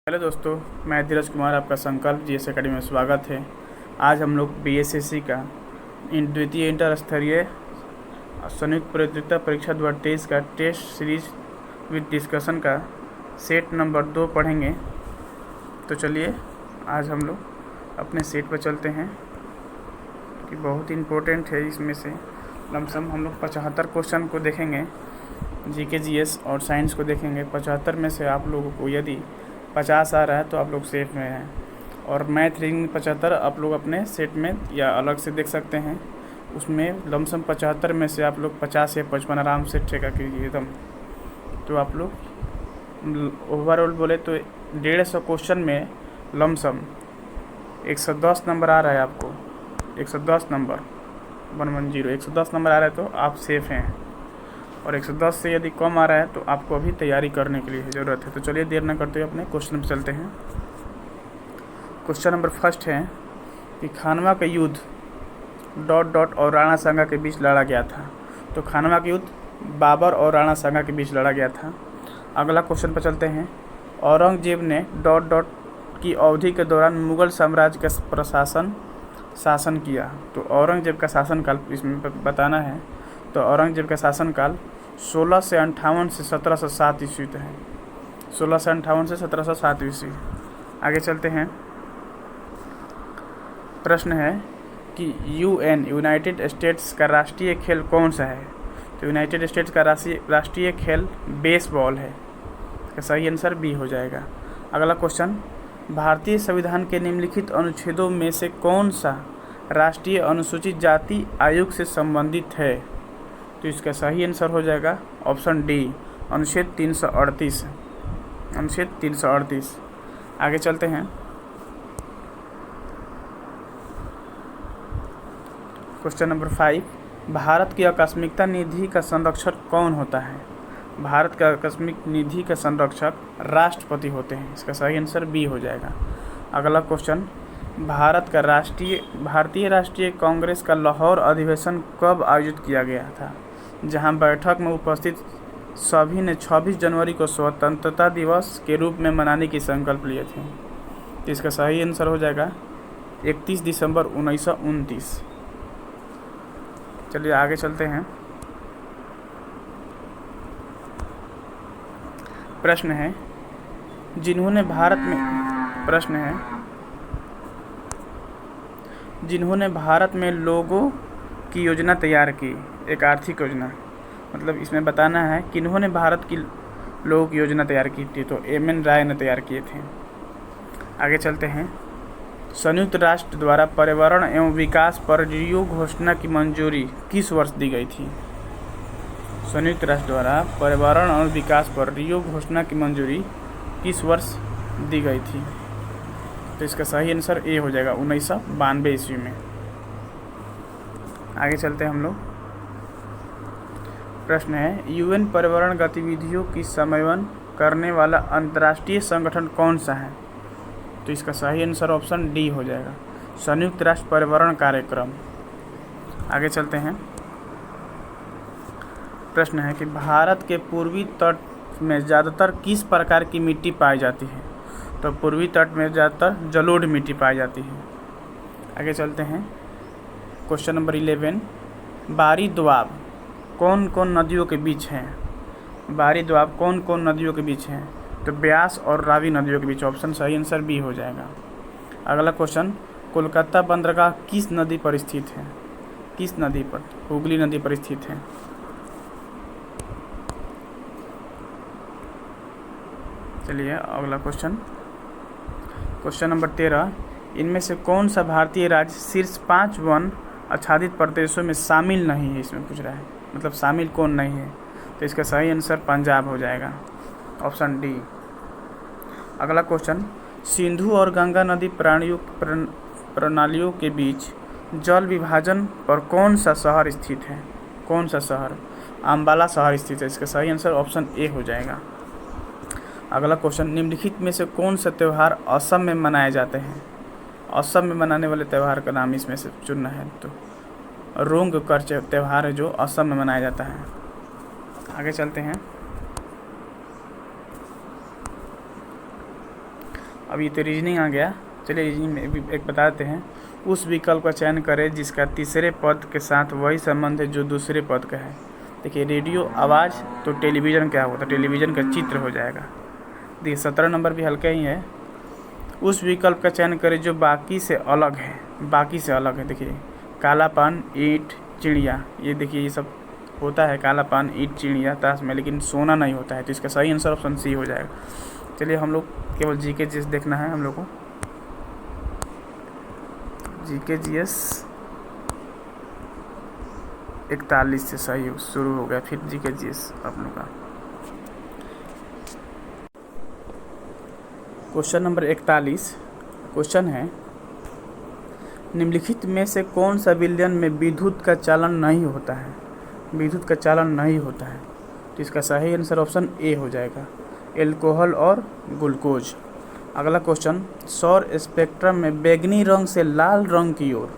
Hello दोस्तों, मैं धीरज कुमार, आपका संकल्प जीएस अकेडमी में स्वागत है। आज हम लोग बीएसएससी का द्वितीय इंटर स्तरीय संयुक्त प्रतियोगिता परीक्षा 2023 का टेस्ट सीरीज विद डिस्कशन का सेट नंबर 2 पढ़ेंगे। तो चलिए आज हम लोग अपने सेट पर चलते हैं कि बहुत इम्पोर्टेंट है। इसमें से लमसम हम लोग 75 क्वेश्चन को देखेंगे, जीके जीएस और साइंस को देखेंगे। 75 में से आप लोगों को यदि 50 आ रहा है तो आप लोग सेफ में हैं, और मैथ रीजनिंग 75 आप लोग अपने सेट में या अलग से देख सकते हैं। उसमें लमसम 75 में से आप लोग 50 या 55 आराम से ठेका कीजिए एकदम। तो आप लोग ओवरऑल बोले तो 150 क्वेश्चन में लमसम 110 नंबर आ रहा है आपको। 110 नंबर 110 नंबर आ रहा है तो आप सेफ हैं, और 110 से यदि कम आ रहा है तो आपको अभी तैयारी करने के लिए ज़रूरत है। तो चलिए देर न करते हुए अपने क्वेश्चन पर चलते हैं। क्वेश्चन नंबर फर्स्ट है कि खानवा का युद्ध ... और राणा सांगा के बीच लड़ा गया था। तो खानवा का युद्ध बाबर और राणा सांगा के बीच लड़ा गया था। अगला क्वेश्चन पर चलते हैं। औरंगजेब ने ... की अवधि के दौरान मुगल साम्राज्य का शासन किया। तो औरंगजेब का शासनकाल इसमें बताना है। तो औरंगजेब का शासनकाल 1658 से 1707 ईस्वी तक है। 1658 से 1707 ईस्वी। आगे चलते हैं। प्रश्न है कि यूनाइटेड स्टेट्स का राष्ट्रीय खेल कौन सा है। तो यूनाइटेड स्टेट्स का राष्ट्रीय खेल बेसबॉल है। इसका सही आंसर बी हो जाएगा। अगला क्वेश्चन, भारतीय संविधान के निम्नलिखित अनुच्छेदों में से कौन सा राष्ट्रीय अनुसूचित जाति आयोग से संबंधित है। तो इसका सही आंसर हो जाएगा ऑप्शन डी, अनुच्छेद 338। अनुच्छेद 338। आगे चलते हैं। क्वेश्चन नंबर 5, भारत की आकस्मिकता निधि का संरक्षक कौन होता है। भारत का आकस्मिक निधि का संरक्षक राष्ट्रपति होते हैं। इसका सही आंसर बी हो जाएगा। अगला क्वेश्चन, भारतीय राष्ट्रीय कांग्रेस का लाहौर अधिवेशन कब आयोजित किया गया था, जहां बैठक में उपस्थित सभी ने 26 जनवरी को स्वतंत्रता दिवस के रूप में मनाने की संकल्प लिए थे। तो इसका सही आंसर हो जाएगा 31 दिसंबर 1929। चलिए आगे चलते हैं। प्रश्न है जिन्होंने भारत में लोगों की योजना तैयार की, एक आर्थिक योजना, मतलब इसमें बताना है किन्होंने भारत की लोगों की योजना तैयार की थी। तो एम.एन. राय ने तैयार किए थे। आगे चलते हैं। संयुक्त राष्ट्र द्वारा पर्यावरण एवं विकास पर रियो घोषणा की मंजूरी किस वर्ष दी गई थी। संयुक्त राष्ट्र द्वारा पर्यावरण और विकास पर रियो घोषणा की मंजूरी किस वर्ष दी गई थी। तो इसका सही आंसर ए हो जाएगा 1992 ईस्वी में। आगे चलते हैं हम लोग। प्रश्न है यूएन पर्यावरण गतिविधियों की समन्वय करने वाला अंतर्राष्ट्रीय संगठन कौन सा है। तो इसका सही आंसर ऑप्शन डी हो जाएगा, संयुक्त राष्ट्र पर्यावरण कार्यक्रम। आगे चलते हैं। प्रश्न है कि भारत के पूर्वी तट में ज़्यादातर किस प्रकार की मिट्टी पाई जाती है। तो पूर्वी तट में ज़्यादातर जलोढ़ मिट्टी पाई जाती है। आगे चलते हैं। क्वेश्चन नंबर 11, बारी दोआब कौन कौन नदियों के बीच हैं। बारी दोआब कौन कौन नदियों के बीच हैं। तो ब्यास और रावी नदियों के बीच। ऑप्शन सही आंसर बी हो जाएगा। अगला क्वेश्चन, कोलकाता बंदरगाह किस नदी पर स्थित है। किस नदी पर। हुगली नदी पर स्थित है। चलिए अगला क्वेश्चन, क्वेश्चन नंबर 13, इनमें से कौन सा भारतीय राज्य शीर्ष 5 वन आच्छादित प्रदेशों में शामिल नहीं है। इसमें पूछ रहा है, मतलब शामिल कौन नहीं है। तो इसका सही आंसर पंजाब हो जाएगा, ऑप्शन डी। अगला क्वेश्चन, सिंधु और गंगा नदी प्रणालियों के बीच जल विभाजन पर कौन सा शहर स्थित है। कौन सा शहर। अम्बाला शहर स्थित है। इसका सही आंसर ऑप्शन ए हो जाएगा। अगला क्वेश्चन, निम्नलिखित में से कौन सा त्यौहार असम में मनाए जाते हैं। असम में मनाने वाले त्यौहार का नाम इसमें से चुनना है। तो रोंग कर त्यौहार है जो असम में मनाया जाता है। आगे चलते हैं। अब ये तो रीजनिंग आ गया, चलिए रीजनिंग में भी एक बताते हैं। उस विकल्प का चयन करें जिसका तीसरे पद के साथ वही संबंध है जो दूसरे पद का है। देखिए रेडियो आवाज़, तो टेलीविज़न क्या होता है, टेलीविज़न का चित्र हो जाएगा। देखिए 17 नंबर भी हल्का ही है। उस विकल्प का चयन करें जो बाकी से अलग है, बाकी से अलग है। देखिए कालापन, ईंट, चिड़िया, ये देखिए ये सब होता है, कालापन, ईंट, चिड़िया, ताश में, लेकिन सोना नहीं होता है। तो इसका सही आंसर ऑप्शन सी हो जाएगा। चलिए हम लोग केवल जीके जीएस देखना है हम लोग को। जीके जीएस 41 से सही शुरू हो गया, फिर जीके जीएस आप लोग का। क्वेश्चन नंबर 41 क्वेश्चन है, निम्नलिखित में से कौन सा विलयन में विद्युत का चालन नहीं होता है, विद्युत का चालन नहीं होता है। तो इसका सही आंसर ऑप्शन ए हो जाएगा, एल्कोहल और ग्लूकोज। अगला क्वेश्चन, सौर स्पेक्ट्रम में बैगनी रंग से लाल रंग की ओर,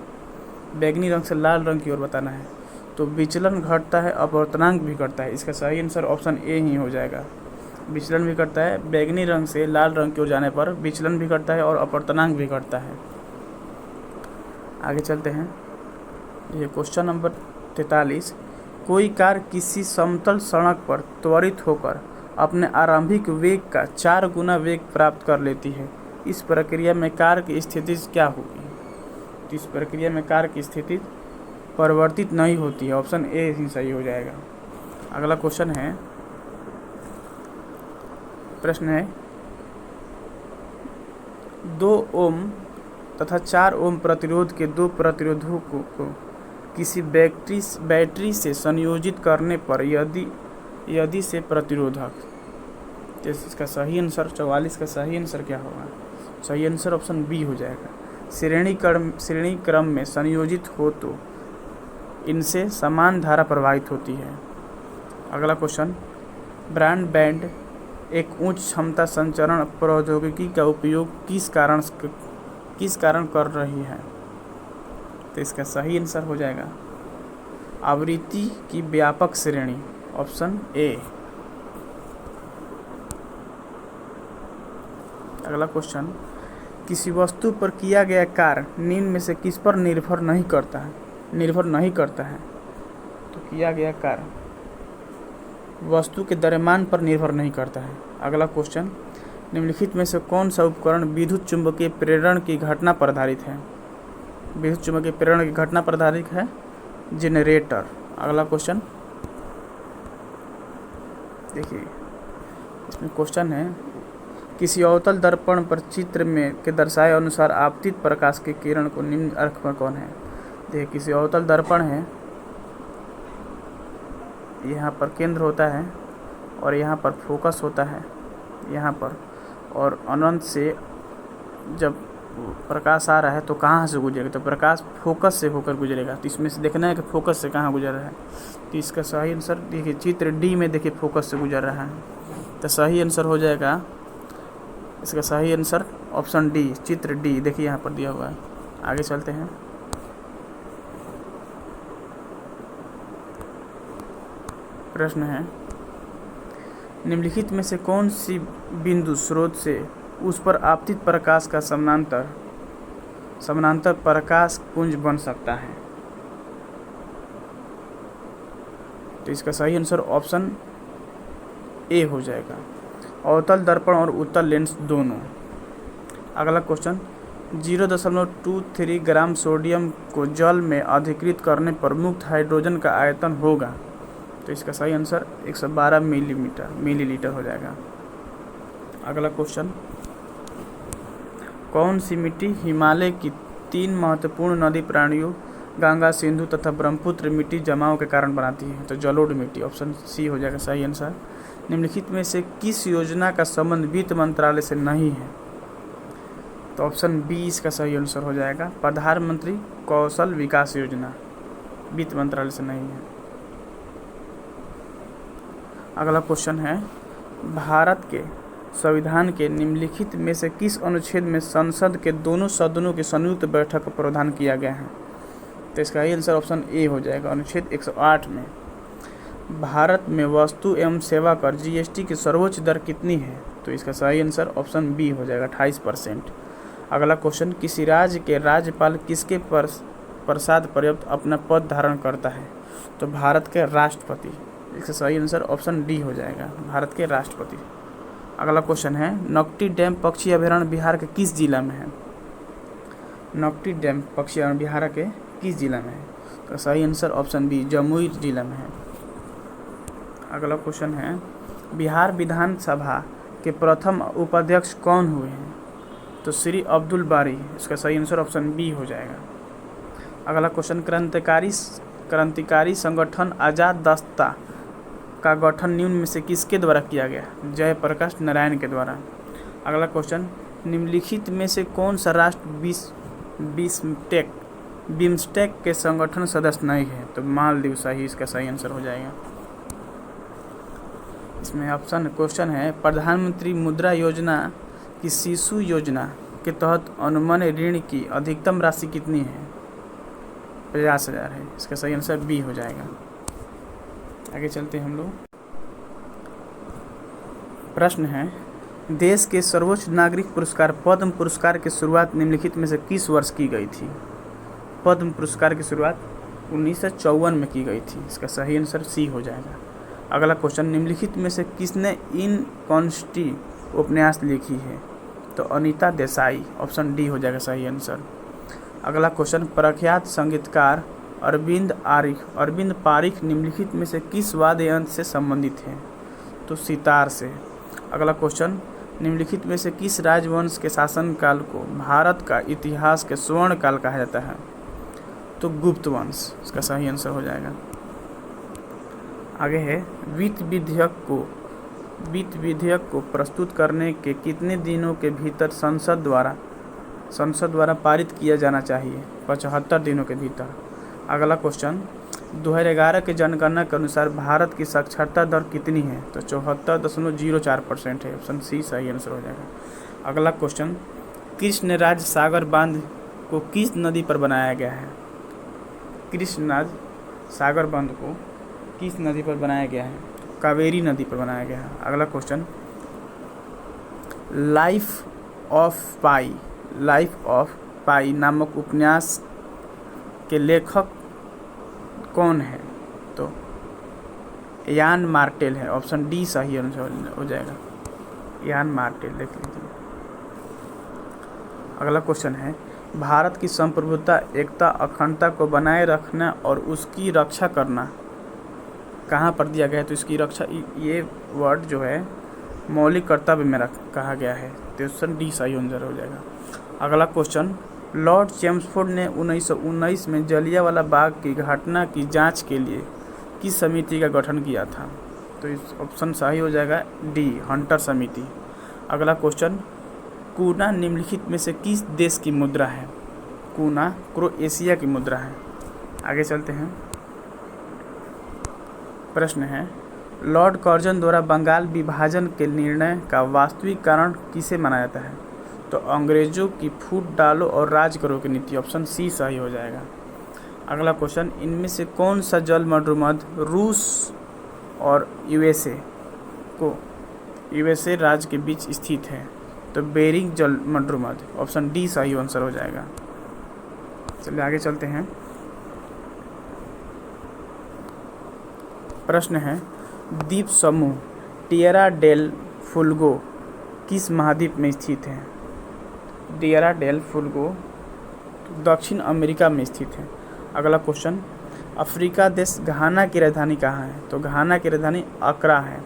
बैगनी रंग से लाल रंग की ओर बताना है। तो विचलन घटता है, अपवर्तनांक भी घटता है। इसका सही आंसर ऑप्शन ए ही हो जाएगा, विचलन भी घटता है। बैगनी रंग से लाल रंग की ओर जाने पर विचलन भी घटता है और अपवर्तनांक भी घटता है। आगे चलते हैं। ये क्वेश्चन नंबर 43, कोई कार किसी समतल सड़क पर त्वरित होकर अपने आरंभिक वेग का 4 गुना वेग प्राप्त कर लेती है। इस प्रक्रिया में कार की स्थिति क्या होगी। तो इस प्रक्रिया में कार की स्थिति परिवर्तित नहीं होती है, ऑप्शन ए ही सही हो जाएगा। अगला क्वेश्चन है, प्रश्न है, 2 ओम तथा 4 ओम प्रतिरोध के 2 प्रतिरोधों को किसी बैटरी से संयोजित करने पर यदि से प्रतिरोधक, तो इसका सही आंसर 44 का सही आंसर क्या होगा। सही आंसर ऑप्शन बी हो जाएगा, श्रेणी क्रम में संयोजित हो तो इनसे समान धारा प्रवाहित होती है। अगला क्वेश्चन, ब्रॉडबैंड एक उच्च क्षमता संचरण प्रौद्योगिकी का उपयोग किस कारण कर रही है। तो इसका सही आंसर हो जाएगा आवृत्ति की व्यापक श्रेणी, ऑप्शन ए। अगला क्वेश्चन, किसी वस्तु पर किया गया कार्य निम्न में से किस पर निर्भर नहीं करता है। तो किया गया कार्य वस्तु के द्रव्यमान पर निर्भर नहीं करता है। अगला क्वेश्चन, निम्नलिखित में से कौन सा उपकरण विद्युत चुम्बकीय प्रेरण की घटना पर आधारित है। विद्युत चुम्बकीय प्रेरण की घटना पर आधारित है जनरेटर। अगला क्वेश्चन देखिए, इसमें क्वेश्चन है, किसी अवतल दर्पण पर चित्र में के दर्शाए अनुसार आपतित प्रकाश के किरण को निम्न अक्ष पर कौन है। देखिए किसी अवतल दर्पण है, यहाँ पर केंद्र होता है और यहाँ पर फोकस होता है यहाँ पर, और अनंत से जब प्रकाश आ रहा है तो कहाँ से गुजरेगा। तो प्रकाश फोकस से होकर गुजरेगा। तो इसमें से देखना है कि फोकस से कहाँ गुजर रहा है। तो इसका सही आंसर देखिए चित्र डी में देखिए फोकस से गुजर रहा है, तो सही आंसर हो जाएगा। इसका सही आंसर ऑप्शन डी, चित्र डी देखिए यहाँ पर दिया हुआ है। आगे चलते हैं। प्रश्न है, निम्नलिखित में से कौन सी बिंदु स्रोत से उस पर आपतित प्रकाश का समानांतर प्रकाश पुंज बन सकता है। तो इसका सही आंसर ऑप्शन ए हो जाएगा, अवतल दर्पण और उत्तल लेंस दोनों। अगला क्वेश्चन, 0.23 ग्राम सोडियम को जल में अधिकृत करने पर मुक्त हाइड्रोजन का आयतन होगा। तो इसका सही आंसर 112 मिलीलीटर हो जाएगा। अगला क्वेश्चन, कौन सी मिट्टी हिमालय की 3 महत्वपूर्ण नदी प्राणियों गंगा, सिंधु तथा ब्रह्मपुत्र मिट्टी जमाव के कारण बनाती है। तो जलोढ़ मिट्टी, ऑप्शन सी हो जाएगा सही आंसर। निम्नलिखित में से किस योजना का संबंध वित्त मंत्रालय से नहीं है। तो ऑप्शन बी इसका सही आंसर हो जाएगा, प्रधानमंत्री कौशल विकास योजना वित्त मंत्रालय से नहीं है। अगला क्वेश्चन है, भारत के संविधान के निम्नलिखित में से किस अनुच्छेद में संसद के दोनों सदनों की संयुक्त बैठक का प्रावधान किया गया है। तो इसका ही आंसर ऑप्शन ए हो जाएगा, अनुच्छेद 108 में। भारत में वस्तु एवं सेवा कर जीएसटी की सर्वोच्च दर कितनी है। तो इसका सही आंसर ऑप्शन बी हो जाएगा 28%। अगला क्वेश्चन, किसी राज्य के राज्यपाल किसके प्रसाद पर्याप्त अपना पद धारण करता है? तो भारत के राष्ट्रपति। इसका सही आंसर ऑप्शन डी हो जाएगा, भारत के राष्ट्रपति। अगला क्वेश्चन है, नौकटी डैम पक्षी अभयारण्य बिहार के किस जिला में है? नौकटी डैम पक्षी अभयारण्य बिहार के किस जिला में है? तो सही आंसर ऑप्शन बी, जमुई जिला में है। अगला क्वेश्चन है, बिहार विधानसभा के प्रथम उपाध्यक्ष कौन हुए हैं? तो श्री अब्दुल बारी। इसका सही आंसर ऑप्शन बी हो जाएगा। अगला क्वेश्चन, क्रांतिकारी संगठन आज़ाद दस्ता का गठन निम्न में से किसके द्वारा किया गया? जयप्रकाश नारायण के द्वारा। अगला क्वेश्चन, निम्नलिखित में से कौन सा राष्ट्र बिम्स्टेक के संगठन सदस्य नहीं है? तो मालदीव सही, इसका सही आंसर हो जाएगा। इसमें ऑप्शन क्वेश्चन है, प्रधानमंत्री मुद्रा योजना की शिशु योजना के तहत अनुमानित ऋण की अधिकतम राशि कितनी है? 50,000 है। इसका सही आंसर बी हो जाएगा। आगे चलते हैं हम लोग। प्रश्न है, देश के सर्वोच्च नागरिक पुरस्कार पद्म पुरस्कार की शुरुआत निम्नलिखित में से किस वर्ष की गई थी? पद्म पुरस्कार की शुरुआत 1954 में की गई थी। इसका सही आंसर सी हो जाएगा। अगला क्वेश्चन, निम्नलिखित में से किसने इन कॉन्स्टी उपन्यास लिखी है? तो अनीता देसाई। ऑप्शन डी हो जाएगा सही आंसर। अगला क्वेश्चन, प्रख्यात संगीतकार अरविंद पारिख निम्नलिखित में से किस वाद्य यंत्र से संबंधित हैं? तो सितार से। अगला क्वेश्चन, निम्नलिखित में से किस राजवंश के शासनकाल को भारत का इतिहास के स्वर्ण काल कहा जाता है? तो गुप्त वंश। इसका सही आंसर हो जाएगा। आगे है, वित्त विधेयक को प्रस्तुत करने के कितने दिनों के भीतर संसद द्वारा पारित किया जाना चाहिए? 75 दिनों के भीतर। अगला क्वेश्चन, 2011 के जनगणना के अनुसार भारत की साक्षरता दर कितनी है? तो 74.04% है। ऑप्शन सी सही आंसर हो जाएगा। अगला क्वेश्चन, कृष्णराज सागर बांध को किस नदी पर बनाया गया है? कृष्णराज सागर बांध को किस नदी पर बनाया गया है? कावेरी नदी पर बनाया गया है। अगला क्वेश्चन, लाइफ ऑफ पाई नामक उपन्यास के लेखक कौन है? तो यान मार्टेल है। ऑप्शन डी सही आंसर हो जाएगा, यान मार्टेल लिख लीजिए। अगला क्वेश्चन है, भारत की संप्रभुता, एकता, अखंडता को बनाए रखना और उसकी रक्षा करना कहाँ पर दिया गया है? तो इसकी रक्षा, ये वर्ड जो है मौलिक कर्तव्य में कहा गया है। तो ऑप्शन डी सही आंसर हो जाएगा। अगला क्वेश्चन, लॉर्ड चेम्सफोर्ड ने 1919 में जलियांवाला बाग की घटना की जांच के लिए किस समिति का गठन किया था? तो इस ऑप्शन सही हो जाएगा डी, हंटर समिति। अगला क्वेश्चन, कूना निम्नलिखित में से किस देश की मुद्रा है? कूना क्रोएशिया की मुद्रा है। आगे चलते हैं। प्रश्न है, लॉर्ड कर्जन द्वारा बंगाल विभाजन के निर्णय का वास्तविक कारण किसे माना जाता है? तो अंग्रेजों की फूट डालो और राज करो की नीति। ऑप्शन सी सही हो जाएगा। अगला क्वेश्चन, इनमें से कौन सा जल मरुमध्य रूस और यूएसए राज्य के बीच स्थित है? तो बेरिंग जल मरुमध्य। ऑप्शन डी सही आंसर हो जाएगा। चलिए आगे चलते हैं। प्रश्न है, द्वीप समूह टिएरा डेल फुल्गो किस महाद्वीप में स्थित है? टिएरा डेल फुल्गो दक्षिण अमेरिका में स्थित है। अगला क्वेश्चन, अफ्रीका देश घाना की राजधानी कहाँ है? तो घाना की राजधानी अक्रा है।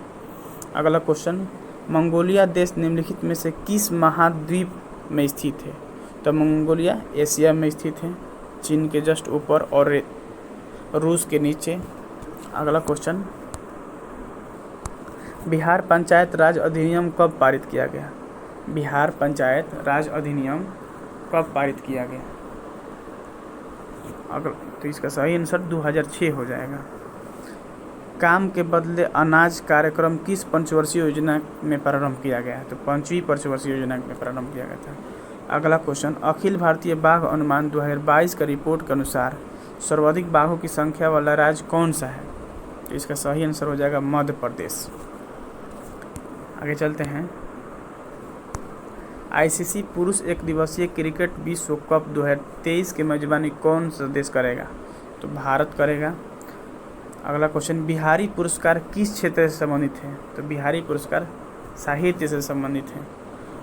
अगला क्वेश्चन, मंगोलिया देश निम्नलिखित में से किस महाद्वीप में स्थित है? तो मंगोलिया एशिया में स्थित है, चीन के जस्ट ऊपर और रूस के नीचे। अगला क्वेश्चन, बिहार पंचायत राज अधिनियम कब पारित किया गया? बिहार पंचायत राज अधिनियम कब पारित किया गया? तो इसका सही आंसर 2006 हो जाएगा। काम के बदले अनाज कार्यक्रम किस पंचवर्षीय योजना में प्रारंभ किया गया है? तो 5वीं पंचवर्षीय योजना में प्रारंभ किया गया था। अगला क्वेश्चन, अखिल भारतीय बाघ अनुमान 2022 का रिपोर्ट के अनुसार सर्वाधिक बाघों की संख्या वाला राज्य कौन सा है? तो इसका सही आंसर हो जाएगा मध्य प्रदेश। आगे चलते हैं। आईसीसी पुरुष एक दिवसीय क्रिकेट विश्व कप 2023 की मेजबानी कौन सा देश करेगा? तो भारत करेगा। अगला क्वेश्चन, बिहारी पुरस्कार किस क्षेत्र से संबंधित है? तो बिहारी पुरस्कार साहित्य से संबंधित है।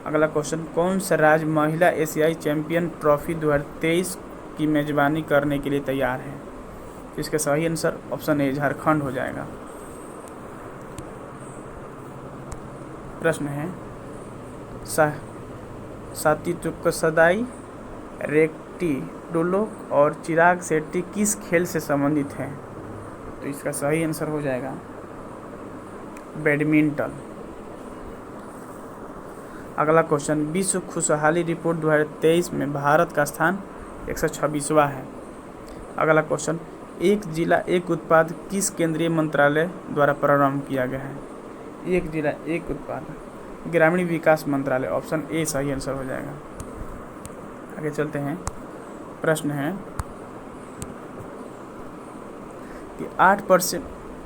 अगला क्वेश्चन, कौन सा राज्य महिला एशियाई चैंपियन ट्रॉफी 2023 की मेजबानी करने के लिए तैयार है? तो इसका सही आंसर ऑप्शन ए झारखंड हो जाएगा। प्रश्न है, सात्विक सदाई, रेक्टी डुलोक और चिराग शेट्टी किस खेल से संबंधित हैं? तो इसका सही आंसर हो जाएगा बैडमिंटन। अगला क्वेश्चन, विश्व खुशहाली रिपोर्ट 2023 में भारत का स्थान 126वां है। अगला क्वेश्चन, एक जिला एक उत्पाद किस केंद्रीय मंत्रालय द्वारा प्रारंभ किया गया है? एक जिला एक उत्पाद ग्रामीण विकास मंत्रालय, ऑप्शन ए सही आंसर हो जाएगा। आगे चलते हैं। प्रश्न है कि 8%,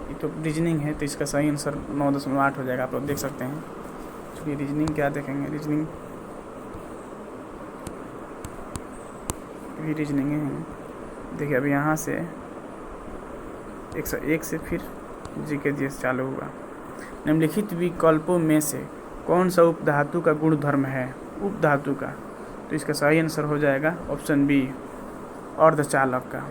ये तो रीजनिंग है तो इसका सही आंसर 9.8 हो जाएगा। आप लोग देख सकते हैं। चलिए रीजनिंग क्या देखेंगे, रीजनिंग है। देखिए अभी यहाँ से 101 से फिर जीके जीएस चालू हुआ। निम्नलिखित विकल्पों में से कौन सा उपधातु का गुणधर्म है? उपधातु का, तो इसका सही आंसर हो जाएगा ऑप्शन बी अर्धचालक का।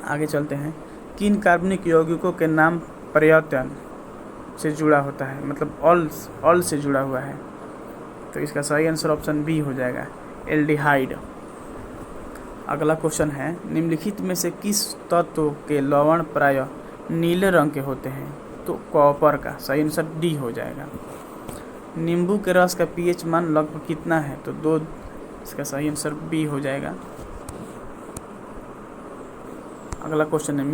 आगे चलते हैं। किन कार्बनिक यौगिकों के नाम प्रयत्न से जुड़ा होता है, मतलब ऑल से जुड़ा हुआ है? तो इसका सही आंसर ऑप्शन बी हो जाएगा एल्डिहाइड। अगला क्वेश्चन है, निम्नलिखित में से किस तत्व के लवण प्रायः नीले रंग के होते हैं? तो कॉपर का, सही आंसर डी हो जाएगा। नींबू के रस का पीएच मान लगभग कितना है? तो 2, इसका सही आंसर बी हो जाएगा। अगला क्वेश्चन है,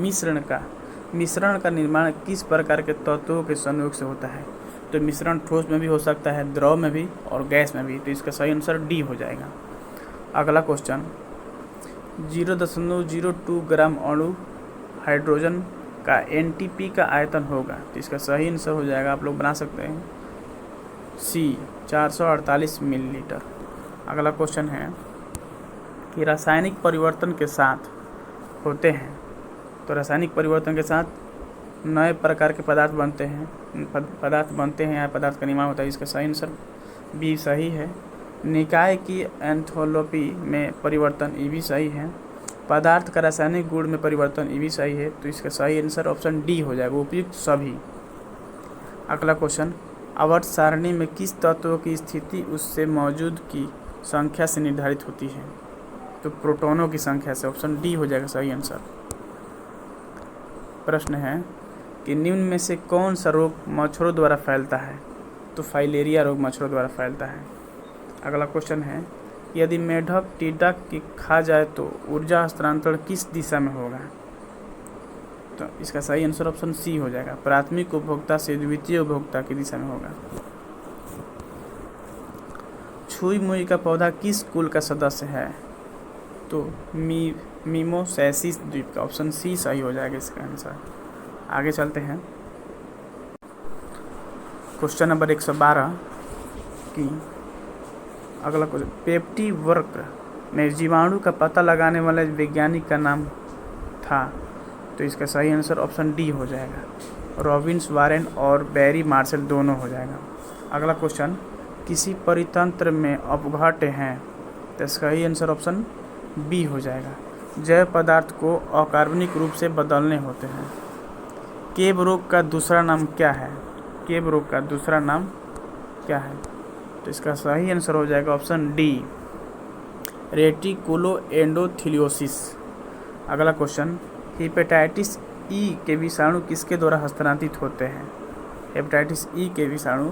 मिश्रण का निर्माण किस प्रकार के तत्वों के संयोग से होता है? तो मिश्रण ठोस में भी हो सकता है, द्रव में भी और गैस में भी, तो इसका सही आंसर डी हो जाएगा। अगला क्वेश्चन, 0.02 ग्राम अणु हाइड्रोजन का एनटीपी का आयतन होगा, तो इसका सही आंसर हो जाएगा, आप लोग बना सकते हैं, सी 448 मिलीलीटर। अगला क्वेश्चन है कि रासायनिक परिवर्तन के साथ होते हैं, तो रासायनिक परिवर्तन के साथ नए प्रकार के पदार्थ बनते हैं या पदार्थ का निर्माण होता है, इसका सही आंसर बी सही है। निकाय की एंथैल्पी में परिवर्तन, ये भी सही है। पदार्थ का रासायनिक गुण में परिवर्तन, ये भी सही है, तो इसका सही आंसर ऑप्शन डी हो जाएगा, उपयुक्त सभी। अगला क्वेश्चन, आवर्त सारणी में किस तत्व की स्थिति उससे मौजूद की संख्या से निर्धारित होती है? तो प्रोटॉनों की संख्या से, ऑप्शन डी हो जाएगा सही आंसर। प्रश्न है कि निम्न में से कौन सा रोग मच्छरों द्वारा फैलता है? तो फाइलेरिया रोग मच्छरों द्वारा फैलता है। अगला क्वेश्चन है, यदि मेढक टिड्डा की खा जाए तो ऊर्जा हस्तांतरण किस दिशा में होगा? तो इसका सही आंसर ऑप्शन सी हो जाएगा, प्राथमिक उपभोक्ता से द्वितीय उपभोक्ता की दिशा में होगा। छुई मुई का पौधा किस कुल का सदस्य है? तो मीमोसैसिस द्वीप का, ऑप्शन सी सही हो जाएगा इसका आंसर। आगे चलते हैं। क्वेश्चन नंबर 112 की अगला क्वेश्चन, पेप्टी वर्क में जीवाणु का पता लगाने वाले वैज्ञानिक का नाम था, तो इसका सही आंसर ऑप्शन डी हो जाएगा, रॉबिन्स वारेन और बैरी मार्शल दोनों हो जाएगा। अगला क्वेश्चन, किसी परितंत्र में अपघट्य हैं, तो इसका ही आंसर ऑप्शन बी हो जाएगा, जैव पदार्थ को अकार्बनिक रूप से बदलने होते हैं। केब रोग का दूसरा नाम क्या है? केब रोग का दूसरा नाम क्या है? तो इसका सही आंसर हो जाएगा ऑप्शन डी, रेटिकुलोएंडोथेलियोसिस। अगला क्वेश्चन, हेपेटाइटिस ई के विषाणु किसके द्वारा हस्तांतरित होते हैं? हेपेटाइटिस ई के विषाणु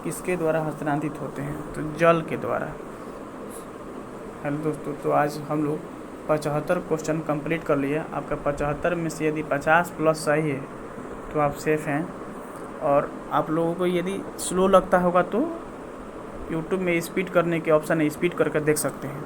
किसके द्वारा हस्तांतरित होते हैं? तो जल के द्वारा। हेलो दोस्तों, तो आज हम लोग 75 क्वेश्चन कंप्लीट कर लिए। आपका 75 में से यदि 50 प्लस सही है तो आप सेफ हैं, और आप लोगों को यदि स्लो लगता होगा तो यूट्यूब में स्पीड करने के ऑप्शन है, स्पीड करके देख सकते हैं।